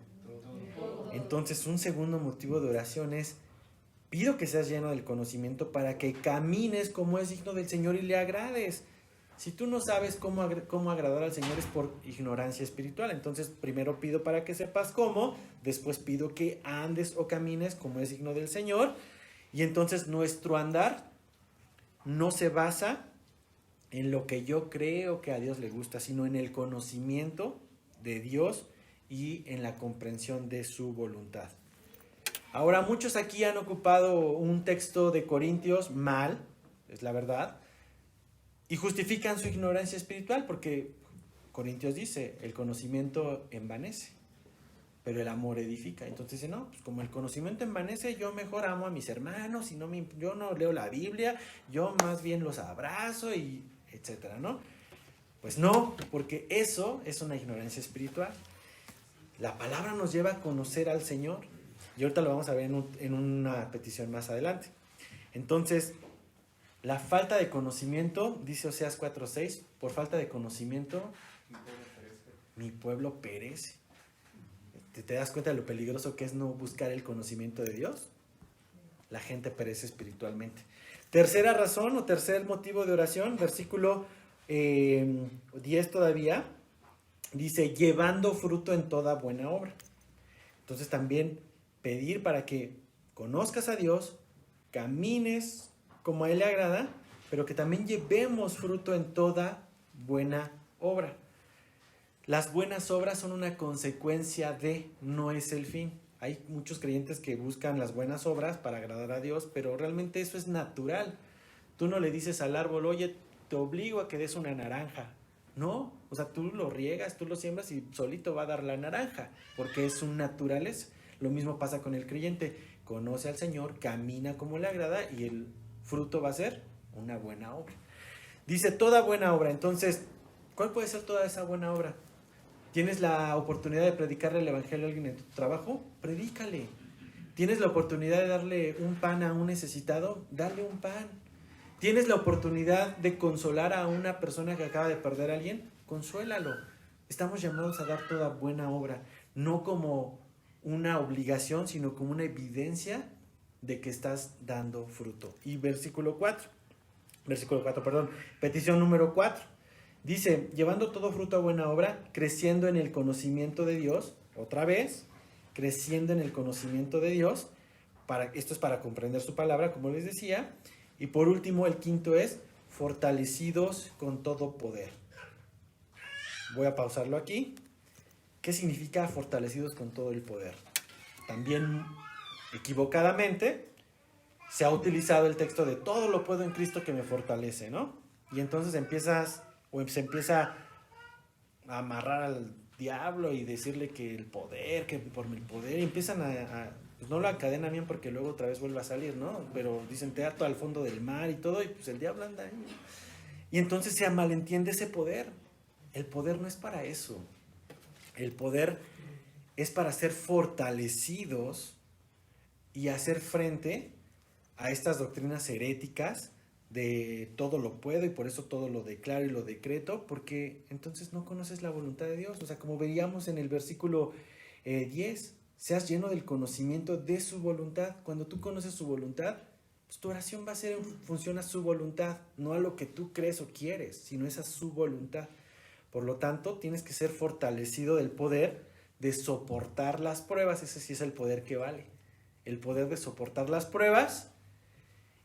Entonces, un segundo motivo de oración es, pido que seas lleno del conocimiento para que camines como es digno del Señor y le agrades. Si tú no sabes cómo agradar al Señor es por ignorancia espiritual. Entonces, primero pido para que sepas cómo, después pido que andes o camines como es digno del Señor. Y entonces nuestro andar no se basa en lo que yo creo que a Dios le gusta, sino en el conocimiento de Dios y en la comprensión de su voluntad. Ahora, muchos aquí han ocupado un texto de Corintios mal, es la verdad, y justifican su ignorancia espiritual porque Corintios dice, el conocimiento envanece, pero el amor edifica. Entonces dice, no, pues como el conocimiento envanece, yo mejor amo a mis hermanos, y yo no leo la Biblia, yo más bien los abrazo, y etcétera, ¿no? Pues no, porque eso es una ignorancia espiritual. La palabra nos lleva a conocer al Señor, y ahorita lo vamos a ver en una petición más adelante. Entonces, la falta de conocimiento, dice Oseas 4:6, por falta de conocimiento, mi pueblo perece. ¿Te das cuenta de lo peligroso que es no buscar el conocimiento de Dios? La gente perece espiritualmente. Tercera razón o tercer motivo de oración, versículo 10 todavía, dice, llevando fruto en toda buena obra. Entonces también pedir para que conozcas a Dios, camines como a Él le agrada, pero que también llevemos fruto en toda buena obra. Las buenas obras son una consecuencia de, no es el fin. Hay muchos creyentes que buscan las buenas obras para agradar a Dios, pero realmente eso es natural. Tú no le dices al árbol, oye, te obligo a que des una naranja. No, o sea, tú lo riegas, tú lo siembras y solito va a dar la naranja, porque es un naturaleza. Lo mismo pasa con el creyente. Conoce al Señor, camina como le agrada y el fruto va a ser una buena obra. Dice toda buena obra. Entonces, ¿cuál puede ser toda esa buena obra? ¿Tienes la oportunidad de predicarle el evangelio a alguien en tu trabajo? Predícale. ¿Tienes la oportunidad de darle un pan a un necesitado? Dale un pan. ¿Tienes la oportunidad de consolar a una persona que acaba de perder a alguien? Consuélalo. Estamos llamados a dar toda buena obra, no como una obligación, sino como una evidencia de que estás dando fruto. Y versículo 4, petición número 4. Dice, llevando todo fruto a buena obra, creciendo en el conocimiento de Dios, otra vez, creciendo en el conocimiento de Dios, esto es para comprender su palabra, como les decía, y por último, el quinto es, fortalecidos con todo poder. Voy a pausarlo aquí. ¿Qué significa fortalecidos con todo el poder? También, equivocadamente, se ha utilizado el texto de todo lo puedo en Cristo que me fortalece, ¿no? Y entonces se empieza a amarrar al diablo y decirle que el poder, que por el poder, y empiezan a pues no lo encadenan bien porque luego otra vez vuelve a salir, ¿no? Pero dicen, te ato al fondo del mar y todo, y pues el diablo anda ahí. Y entonces se malentiende ese poder. El poder no es para eso. El poder es para ser fortalecidos y hacer frente a estas doctrinas heréticas de todo lo puedo y por eso todo lo declaro y lo decreto, porque entonces no conoces la voluntad de Dios. O sea, como veíamos en el versículo 10, seas lleno del conocimiento de su voluntad. Cuando tú conoces su voluntad, pues tu oración va a ser en función a su voluntad, no a lo que tú crees o quieres, sino es a su voluntad. Por lo tanto, tienes que ser fortalecido del poder de soportar las pruebas. Ese sí es el poder que vale. El poder de soportar las pruebas.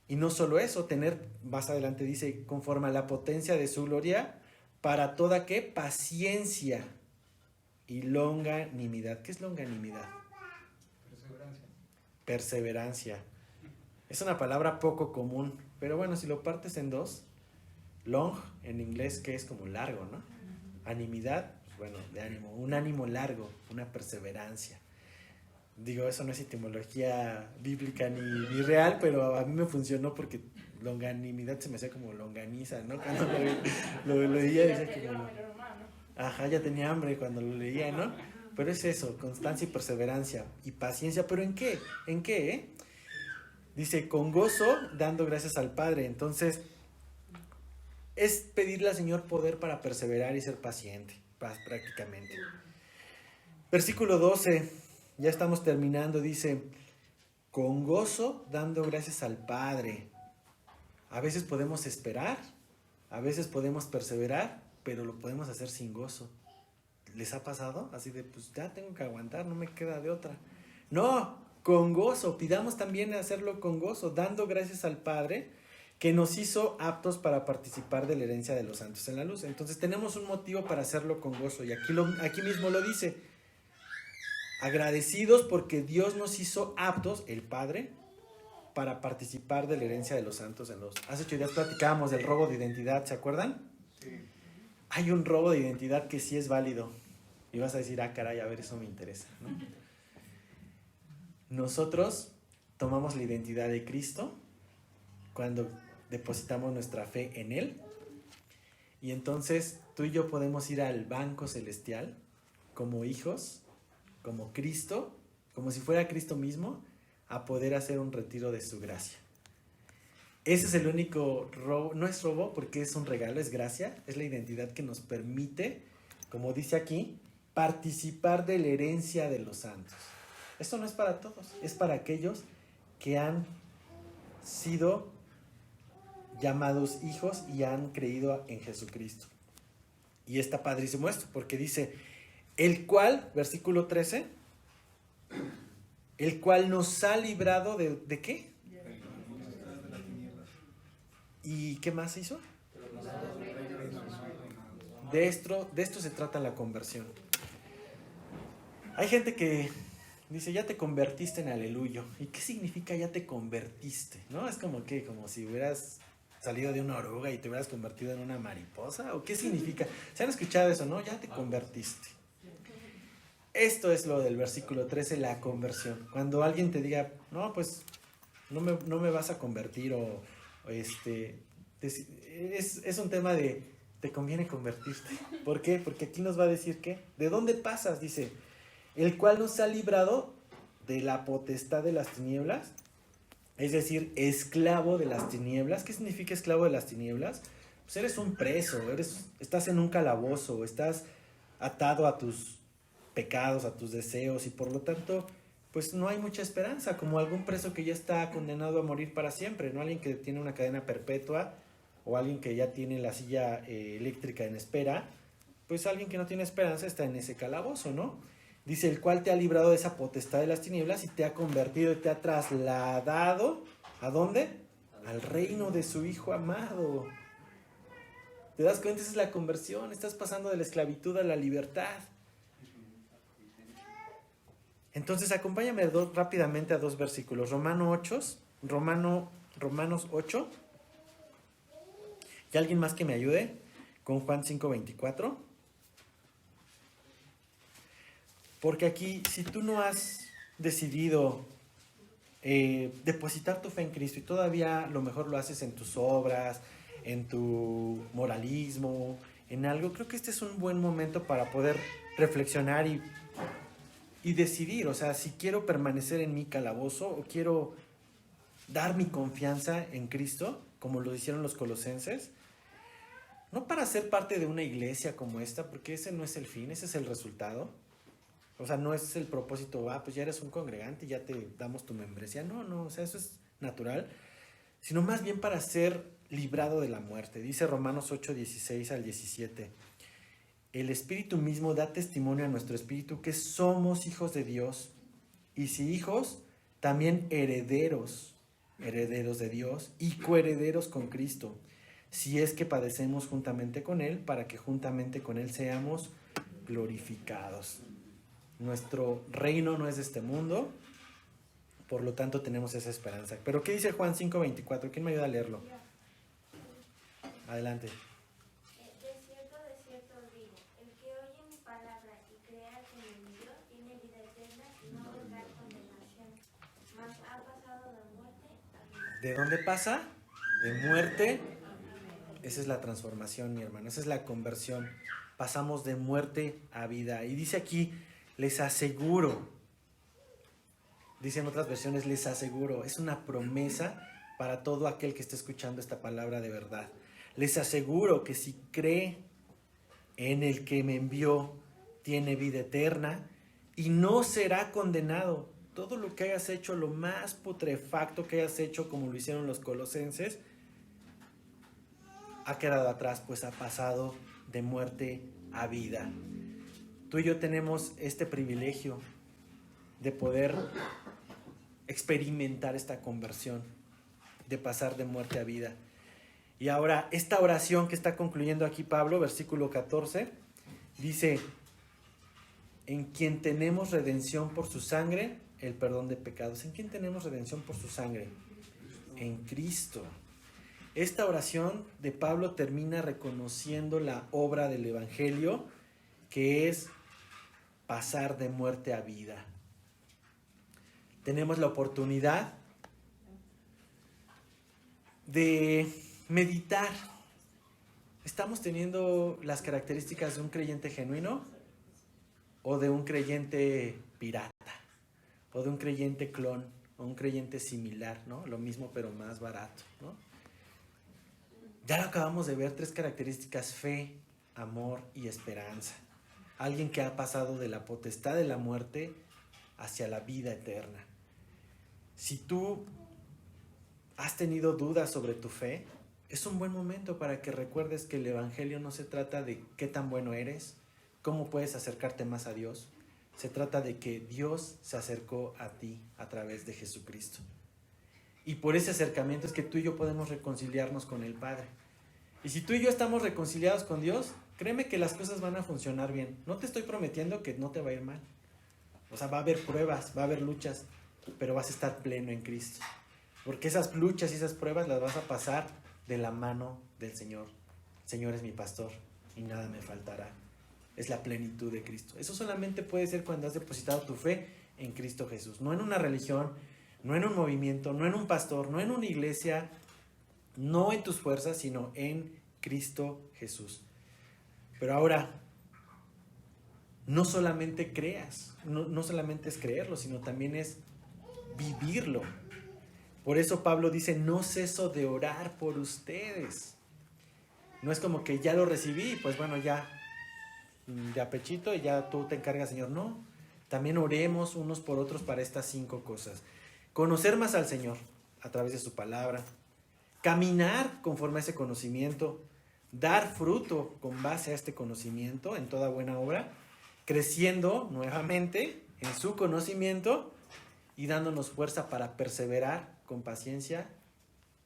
Y no solo eso, tener, más adelante dice, conforme a la potencia de su gloria, para toda, ¿qué? Paciencia y longanimidad. ¿Qué es longanimidad? Perseverancia. Es una palabra poco común, pero bueno, si lo partes en dos, long en inglés, que es como largo, ¿no? Animidad, pues bueno, de ánimo, un ánimo largo, una perseverancia. Digo, eso no es etimología bíblica ni real, pero a mí me funcionó porque longanimidad se me hacía como longaniza, ¿no? Cuando lo leía, decía que como... Ajá, ya tenía hambre cuando lo leía, ¿no? Pero es eso, constancia y perseverancia y paciencia. ¿Pero en qué? ¿En qué, Dice, con gozo, dando gracias al Padre. Entonces, es pedirle al Señor poder para perseverar y ser paciente, prácticamente. Versículo 12. Ya estamos terminando, dice, con gozo dando gracias al Padre. A veces podemos esperar, a veces podemos perseverar, pero lo podemos hacer sin gozo. ¿Les ha pasado? Así de, pues ya tengo que aguantar, no me queda de otra. No, con gozo, pidamos también hacerlo con gozo, dando gracias al Padre que nos hizo aptos para participar de la herencia de los santos en la luz. Entonces tenemos un motivo para hacerlo con gozo y aquí mismo lo dice. Agradecidos porque Dios nos hizo aptos, el Padre, para participar de la herencia de los santos en los... Hace 8 días platicábamos del robo de identidad, ¿se acuerdan? Sí. Hay un robo de identidad que sí es válido. Y vas a decir, caray, a ver, eso me interesa, ¿no? Nosotros tomamos la identidad de Cristo cuando depositamos nuestra fe en Él. Y entonces tú y yo podemos ir al banco celestial como hijos, como Cristo, como si fuera Cristo mismo, a poder hacer un retiro de su gracia. Ese es el único robo, no es robo porque es un regalo, es gracia, es la identidad que nos permite, como dice aquí, participar de la herencia de los santos. Esto no es para todos, es para aquellos que han sido llamados hijos y han creído en Jesucristo. Y está padrísimo esto, porque dice... El cual, versículo 13, el cual nos ha librado ¿de qué? ¿Y qué más hizo? De esto se trata la conversión. Hay gente que dice, ya te convertiste en aleluyo. ¿Y qué significa ya te convertiste? ¿No? Es como si hubieras salido de una oruga y te hubieras convertido en una mariposa. ¿O qué significa? ¿Se han escuchado eso, no? Ya te convertiste. Esto es lo del versículo 13, la conversión. Cuando alguien te diga, no, pues no me vas a convertir es un tema de, te conviene convertirte. ¿Por qué? Porque aquí nos va a decir que, ¿de dónde pasas? Dice, el cual nos ha librado de la potestad de las tinieblas, es decir, esclavo de las tinieblas. ¿Qué significa esclavo de las tinieblas? Pues eres un preso, estás en un calabozo, estás atado a tus pecados, a tus deseos, y por lo tanto, pues no hay mucha esperanza, como algún preso que ya está condenado a morir para siempre, no alguien que tiene una cadena perpetua, o alguien que ya tiene la silla eléctrica en espera, pues alguien que no tiene esperanza está en ese calabozo, ¿no? Dice, el cual te ha librado de esa potestad de las tinieblas y te ha convertido y te ha trasladado, ¿a dónde? Al reino de su Hijo amado. ¿Te das cuenta? Esa es la conversión, estás pasando de la esclavitud a la libertad. Entonces, acompáñame rápidamente a 2 versículos. Romanos 8. ¿Y alguien más que me ayude? Con Juan 5:24. Porque aquí, si tú no has decidido depositar tu fe en Cristo y todavía a lo mejor lo haces en tus obras, en tu moralismo, en algo, creo que este es un buen momento para poder reflexionar y decidir, o sea, si quiero permanecer en mi calabozo o quiero dar mi confianza en Cristo, como lo hicieron los colosenses, no para ser parte de una iglesia como esta, porque ese no es el fin, ese es el resultado. O sea, no es el propósito, pues ya eres un congregante, ya te damos tu membresía. No, o sea, eso es natural. Sino más bien para ser librado de la muerte. Dice Romanos 8, 16 al 17. El Espíritu mismo da testimonio a nuestro espíritu que somos hijos de Dios. Y si hijos, también herederos de Dios y coherederos con Cristo. Si es que padecemos juntamente con Él, para que juntamente con Él seamos glorificados. Nuestro reino no es de este mundo, por lo tanto tenemos esa esperanza. Pero ¿qué dice Juan 5:24? ¿Quién me ayuda a leerlo? Adelante. De cierto os digo, el que oye mi palabra y crea que me envió, tiene vida eterna y no vendrá condenación, mas ha pasado de muerte a vida. ¿De dónde pasa? De muerte. Esa es la transformación, mi hermano. Esa es la conversión. Pasamos de muerte a vida. Y dice aquí, les aseguro. Dice en otras versiones, les aseguro. Es una promesa para todo aquel que esté escuchando esta palabra de verdad. Les aseguro que si cree en el que me envió, tiene vida eterna y no será condenado. Todo lo que hayas hecho, lo más putrefacto que hayas hecho, como lo hicieron los colosenses, ha quedado atrás, pues ha pasado de muerte a vida. Tú y yo tenemos este privilegio de poder experimentar esta conversión, de pasar de muerte a vida. Y ahora, esta oración que está concluyendo aquí Pablo, versículo 14, dice, en quien tenemos redención por su sangre, el perdón de pecados. ¿En quién tenemos redención por su sangre? En Cristo. Esta oración de Pablo termina reconociendo la obra del Evangelio, que es pasar de muerte a vida. Tenemos la oportunidad de meditar. ¿Estamos teniendo las características de un creyente genuino o de un creyente pirata? O de un creyente clon, o un creyente similar, ¿no? Lo mismo pero más barato, ¿no? Ya lo acabamos de ver, 3 características: fe, amor y esperanza. Alguien que ha pasado de la potestad de la muerte hacia la vida eterna. Si tú has tenido dudas sobre tu fe, es un buen momento para que recuerdes que el Evangelio no se trata de qué tan bueno eres, cómo puedes acercarte más a Dios. Se trata de que Dios se acercó a ti a través de Jesucristo. Y por ese acercamiento es que tú y yo podemos reconciliarnos con el Padre. Y si tú y yo estamos reconciliados con Dios, créeme que las cosas van a funcionar bien. No te estoy prometiendo que no te va a ir mal. O sea, va a haber pruebas, va a haber luchas, pero vas a estar pleno en Cristo. Porque esas luchas y esas pruebas las vas a pasar de la mano del Señor. El Señor es mi pastor y nada me faltará. Es la plenitud de Cristo. Eso solamente puede ser cuando has depositado tu fe en Cristo Jesús. No en una religión, no en un movimiento, no en un pastor, no en una iglesia, no en tus fuerzas, sino en Cristo Jesús. Pero ahora, no solamente creas, no solamente es creerlo, sino también es vivirlo. Por eso Pablo dice, no ceso de orar por ustedes. No es como que ya lo recibí, pues bueno, ya pechito y ya tú te encargas, Señor. No, también oremos unos por otros para estas 5 cosas. Conocer más al Señor a través de su palabra. Caminar conforme a ese conocimiento. Dar fruto con base a este conocimiento en toda buena obra. Creciendo nuevamente en su conocimiento y dándonos fuerza para perseverar con paciencia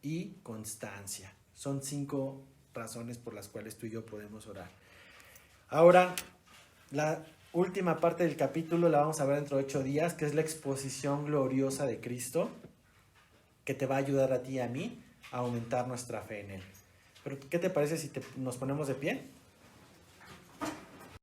y constancia. Son 5 razones por las cuales tú y yo podemos orar. Ahora, la última parte del capítulo la vamos a ver dentro de 8 días, que es la exposición gloriosa de Cristo, que te va a ayudar a ti y a mí a aumentar nuestra fe en Él. Pero, ¿qué te parece si nos ponemos de pie?